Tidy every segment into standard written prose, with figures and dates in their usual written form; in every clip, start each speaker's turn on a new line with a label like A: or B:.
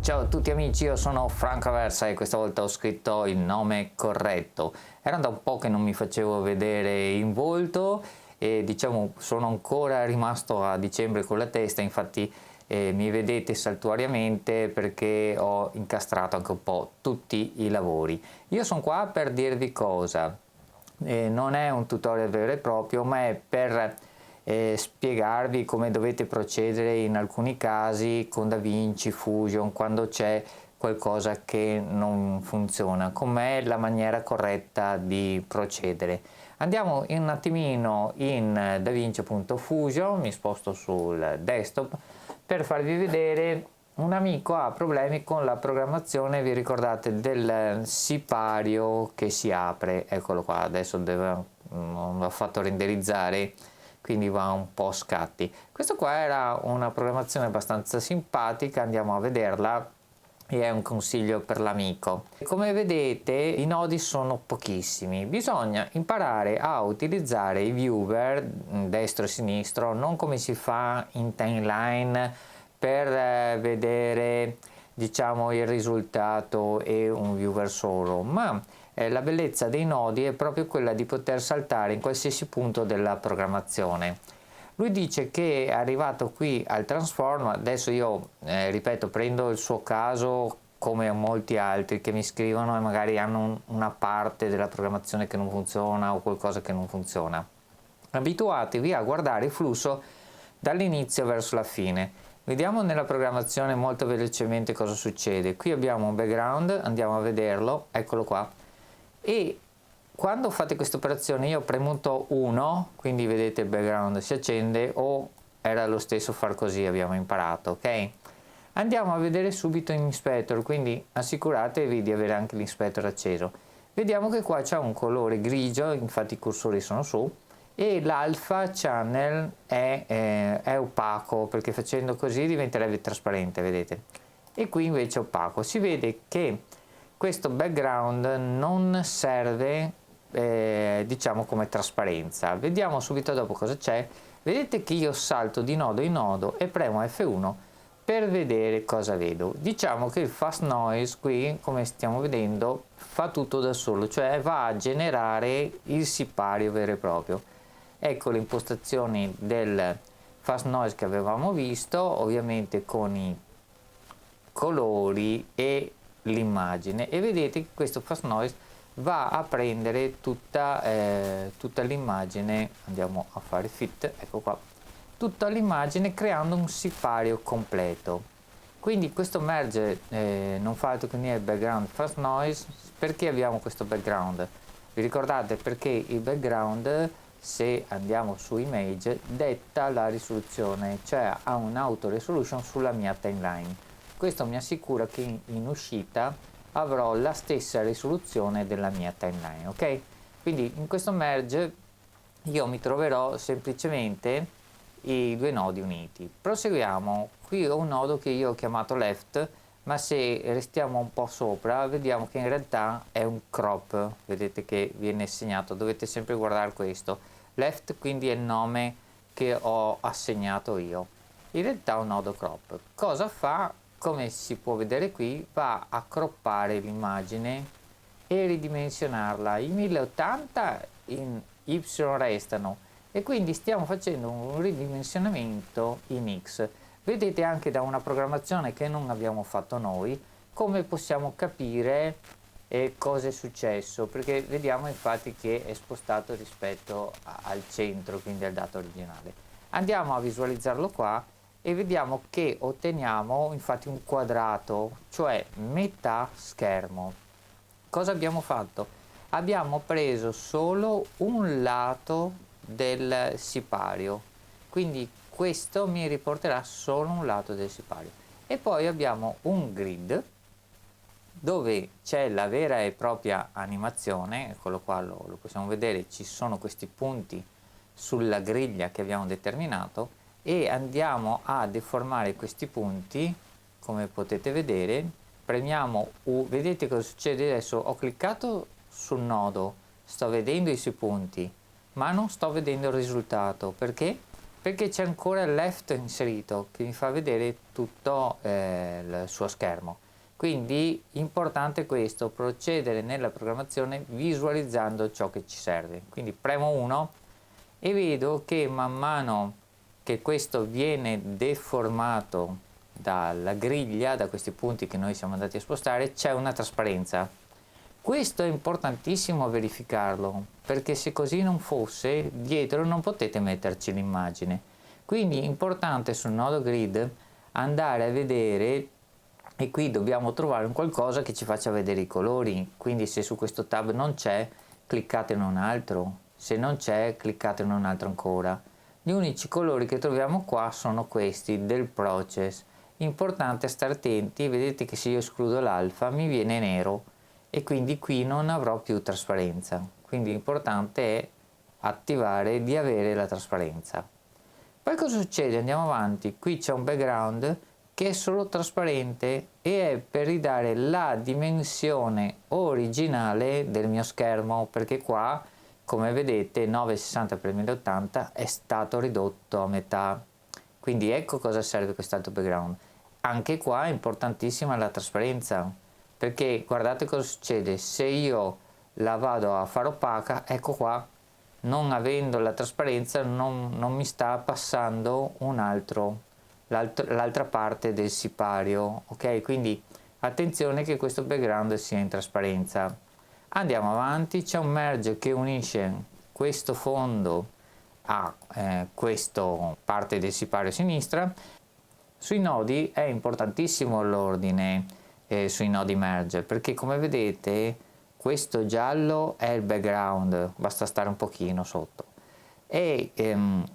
A: Ciao a tutti amici, io sono Franco Aversa e questa volta ho scritto il nome corretto. Era da un po' che non mi facevo vedere in volto e diciamo sono ancora rimasto a dicembre con la testa, infatti mi vedete saltuariamente perché ho incastrato anche un po' tutti i lavori. Io sono qua per dirvi cosa, non è un tutorial vero e proprio, ma è per spiegarvi come dovete procedere in alcuni casi con DaVinci Fusion quando c'è qualcosa che non funziona, com'è la maniera corretta di procedere. Andiamo un attimino in DaVinci.Fusion, mi sposto sul desktop per farvi vedere. Un amico ha problemi con la programmazione, vi ricordate del sipario che si apre, eccolo qua, adesso non l'ho fatto renderizzare, quindi va un po' a scatti. Questo qua era una programmazione abbastanza simpatica, andiamo a vederla e è un consiglio per l'amico. Come vedete i nodi sono pochissimi, bisogna imparare a utilizzare i viewer destro e sinistro, non come si fa in timeline per vedere diciamo il risultato e un viewer solo, ma la bellezza dei nodi è proprio quella di poter saltare in qualsiasi punto della programmazione. Lui dice che è arrivato qui al transform, adesso io ripeto, prendo il suo caso come molti altri che mi scrivono e magari hanno una parte della programmazione che non funziona o qualcosa che non funziona. Abituatevi a guardare il flusso dall'inizio verso la fine. Vediamo nella programmazione molto velocemente cosa succede. Qui abbiamo un background, andiamo a vederlo, eccolo qua. E quando fate questa operazione io ho premuto 1, quindi vedete il background si accende, o era lo stesso far così, abbiamo imparato, ok? Andiamo a vedere subito in Inspector, quindi assicuratevi di avere anche l'Inspector acceso. Vediamo che qua c'è un colore grigio, infatti i cursori sono su, e l'alpha channel è opaco, perché facendo così diventerebbe trasparente, vedete? E qui invece è opaco. Si vede che questo background non serve diciamo come trasparenza. Vediamo subito dopo cosa c'è. Vedete che io salto di nodo in nodo e premo F1 per vedere cosa vedo. Diciamo che il fast noise qui, come stiamo vedendo, fa tutto da solo, cioè va a generare il sipario vero e proprio. Ecco le impostazioni del fast noise che avevamo visto, ovviamente con i colori e l'immagine, e vedete che questo fast noise va a prendere tutta l'immagine, andiamo a fare fit, ecco qua, tutta l'immagine creando un sipario completo. Quindi questo merge non fa altro che unire il background fast noise. Perché abbiamo questo background? Vi ricordate? Perché il background, se andiamo su image, detta la risoluzione, cioè ha un auto resolution sulla mia timeline. Questo mi assicura che in uscita avrò la stessa risoluzione della mia timeline, ok? Quindi in questo merge io mi troverò semplicemente i due nodi uniti. Proseguiamo. Qui ho un nodo che io ho chiamato left, ma se restiamo un po' sopra vediamo che in realtà è un crop, vedete che viene segnato, dovete sempre guardare questo. Left quindi è il nome che ho assegnato io. In realtà è un nodo crop. Cosa fa? Come si può vedere qui, va a croppare l'immagine e ridimensionarla. I 1080 in Y restano e quindi stiamo facendo un ridimensionamento in X. Vedete anche da una programmazione che non abbiamo fatto noi come possiamo capire cosa è successo, perché vediamo infatti che è spostato rispetto al centro, quindi al dato originale. Andiamo a visualizzarlo qua e vediamo che otteniamo infatti un quadrato, cioè metà schermo. Cosa abbiamo fatto? Abbiamo preso solo un lato del sipario, quindi questo mi riporterà solo un lato del sipario. E poi abbiamo un grid dove c'è la vera e propria animazione, eccolo qua, lo possiamo vedere, ci sono questi punti sulla griglia che abbiamo determinato, e andiamo a deformare questi punti, come potete vedere. Premiamo U, vedete cosa succede adesso? Ho cliccato sul nodo, sto vedendo i suoi punti, ma non sto vedendo il risultato. Perché? perché c'è ancora il left inserito che mi fa vedere tutto il suo schermo. Quindi importante questo, procedere nella programmazione visualizzando ciò che ci serve. Quindi premo 1 e vedo che man mano che questo viene deformato dalla griglia, da questi punti che noi siamo andati a spostare, c'è una trasparenza. Questo è importantissimo verificarlo, perché se così non fosse, dietro non potete metterci l'immagine. Quindi è importante sul nodo grid andare a vedere, e qui dobbiamo trovare un qualcosa che ci faccia vedere i colori. Quindi se su questo tab non c'è, cliccate in un altro, se non c'è, cliccate in un altro ancora. Gli unici colori che troviamo qua sono questi del process. Importante stare attenti, vedete che se io escludo l'alfa mi viene nero e quindi qui non avrò più trasparenza. Quindi l'importante è attivare di avere la trasparenza. Poi cosa succede? Andiamo avanti, qui c'è un background che è solo trasparente e è per ridare la dimensione originale del mio schermo, perché qua come vedete 960 x 1080 è stato ridotto a metà. Quindi ecco cosa serve quest'altro background. Anche qua è importantissima la trasparenza, perché guardate cosa succede se io la vado a fare opaca. Ecco qua, non avendo la trasparenza non mi sta passando l'altra parte del sipario, ok? Quindi attenzione che questo background sia in trasparenza. Andiamo avanti, c'è un merge che unisce questo fondo a questa parte del sipario a sinistra. Sui nodi è importantissimo l'ordine sui nodi merge, perché come vedete questo giallo è il background, basta stare un pochino sotto, e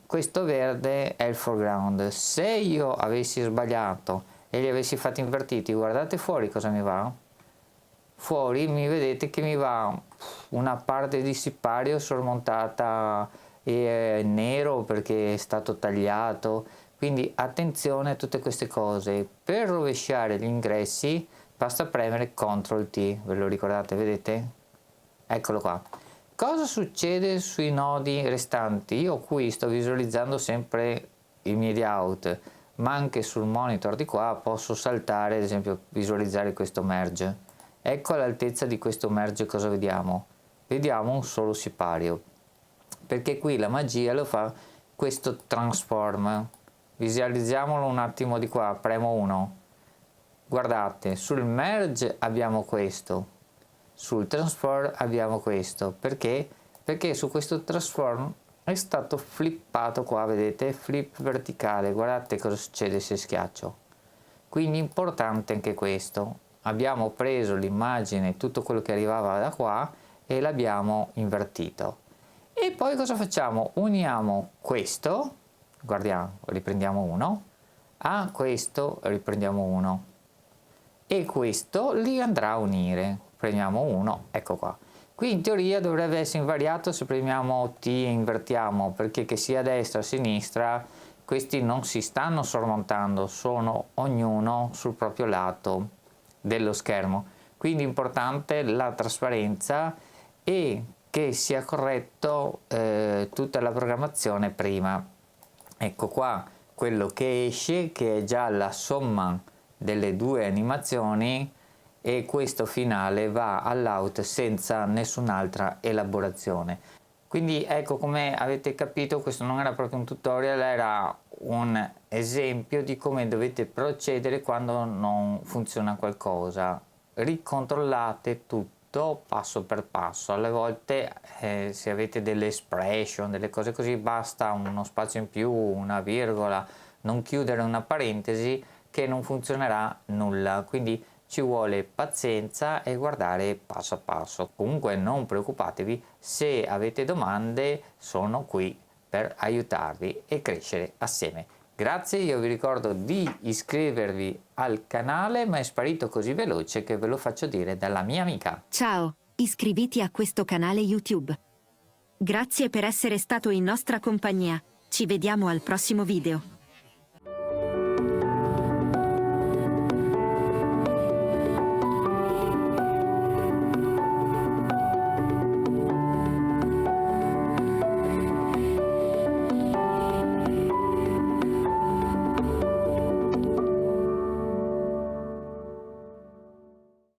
A: questo verde è il foreground. Se io avessi sbagliato e li avessi fatti invertiti, guardate fuori cosa mi va. Fuori mi vedete che mi va una parte di sipario sormontata nero perché è stato tagliato. Quindi attenzione a tutte queste cose. Per rovesciare gli ingressi basta premere CTRL T, ve lo ricordate, vedete? Eccolo qua. Cosa succede sui nodi restanti? Io qui sto visualizzando sempre il mio layout, ma anche sul monitor di qua posso saltare, ad esempio visualizzare questo merge. Ecco all'altezza di questo merge cosa vediamo? Vediamo un solo sipario, perché qui la magia lo fa questo transform. Visualizziamolo un attimo di qua, premo 1. Guardate, sul merge abbiamo questo, sul transform abbiamo questo. Perché? Perché su questo transform è stato flippato qua, vedete? Flip verticale, guardate cosa succede se schiaccio. Quindi importante anche questo. Abbiamo preso l'immagine, tutto quello che arrivava da qua e l'abbiamo invertito. E poi cosa facciamo? Uniamo questo, guardiamo, riprendiamo 1, a questo riprendiamo 1 e questo li andrà a unire. Premiamo 1, ecco qua. Qui in teoria dovrebbe essere invariato se premiamo T e invertiamo, perché che sia a destra o a sinistra questi non si stanno sormontando, sono ognuno sul proprio lato dello schermo. Quindi importante la trasparenza e che sia corretto tutta la programmazione prima. Ecco qua quello che esce, che è già la somma delle due animazioni, e questo finale va all'out senza nessun'altra elaborazione. Quindi ecco, come avete capito, questo non era proprio un tutorial, era un esempio di come dovete procedere quando non funziona qualcosa. Ricontrollate tutto passo per passo. Alle volte se avete delle expression, delle cose così, basta uno spazio in più, una virgola, non chiudere una parentesi, che non funzionerà nulla. Quindi ci vuole pazienza e guardare passo a passo. Comunque non preoccupatevi, se avete domande sono qui per aiutarvi e crescere assieme. Grazie, io vi ricordo di iscrivervi al canale, ma è sparito così veloce che ve lo faccio dire dalla mia amica.
B: Ciao, iscriviti a questo canale YouTube. Grazie per essere stato in nostra compagnia. Ci vediamo al prossimo video.